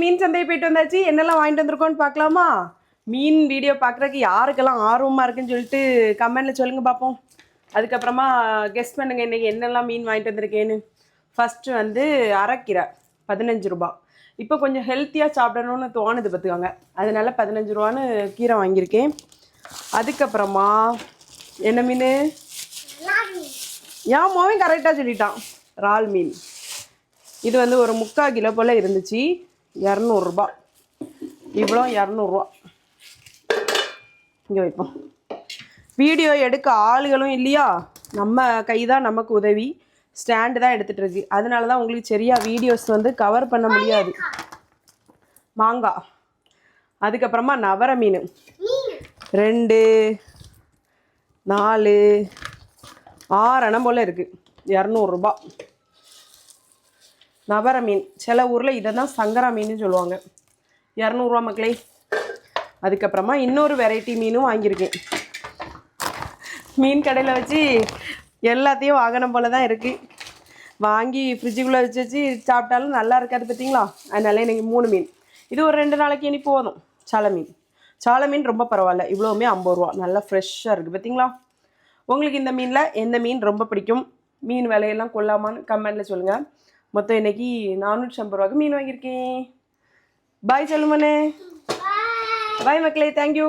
மீன் சந்தை போயிட்டு வந்தாச்சு. என்னெல்லாம் வாங்கிட்டு வந்திருக்கோன்னு பார்க்கலாமா? மீன் வீடியோ பார்க்குறதுக்கு யாருக்கெல்லாம் ஆர்வமாக இருக்குன்னு சொல்லிட்டு கமெண்ட்டில் சொல்லுங்கள் பார்ப்போம். அதுக்கப்புறமா கெஸ் பண்ணுங்கள் இன்றைக்கி என்னெல்லாம் மீன் வாங்கிட்டு வந்திருக்கேன்னு. ஃபஸ்ட்டு வந்து அரைக்கீரை 15 ரூபா. இப்போ கொஞ்சம் ஹெல்த்தியாக சாப்பிடணும்னு தோணுது பார்த்துக்கோங்க, அதனால 15 ரூபான்னு கீரை வாங்கியிருக்கேன். அதுக்கப்புறமா என்ன மீன்? என் மோவும் கரெக்டாக சொல்லிட்டான், இறால் மீன். இது வந்து ஒரு 3/4 கிலோ போல் இருந்துச்சு, 200 ரூபா. இவ்வளோ 200 ரூபா. இங்கே வைப்போம். வீடியோ எடுக்க ஆளுகளும் இல்லையா, நம்ம கை தான் நமக்கு உதவி. ஸ்டாண்டு தான் எடுத்துகிட்டு இருக்கு, அதனால தான் உங்களுக்கு சரியாக வீடியோஸ் வந்து கவர் பண்ண முடியாது. மாங்காய், அதுக்கப்புறமா நவர மீன் 2 4 6 அணம் போல் இருக்குது, 200 ரூபா. நவர மீன் சில ஊரில் இதை தான் சங்கரா மீன் சொல்லுவாங்க, 200 ரூபா மக்களே. அதுக்கப்புறமா இன்னொரு வெரைட்டி மீனும் வாங்கியிருக்கேன். மீன் கடையில் வச்சு எல்லாத்தையும் வாங்கின போல தான் இருக்குது. வாங்கி ஃப்ரிட்ஜுக்குள்ளே வச்சு சாப்பிட்டாலும் நல்லா இருக்காது பார்த்தீங்களா, அதனால எனக்கு 3 மீன். இது ஒரு 2 நாளைக்கு இனி போதும். சாலை மீன் ரொம்ப பரவாயில்ல, இவ்வளோவுமே 50 ரூபா, நல்லா ஃப்ரெஷ்ஷாக இருக்குது பார்த்தீங்களா. உங்களுக்கு இந்த மீனில் எந்த மீன் ரொம்ப பிடிக்கும், மீன் விலையெல்லாம் கொள்ளாமான்னு கமெண்ட்டில் சொல்லுங்கள். மொத்தம் இன்றைக்கி 450 ரூபாய்க்கு மீன் வாங்கியிருக்கேன். பாய் சொல்லுமனே. பாய் மக்களே, தேங்க்யூ.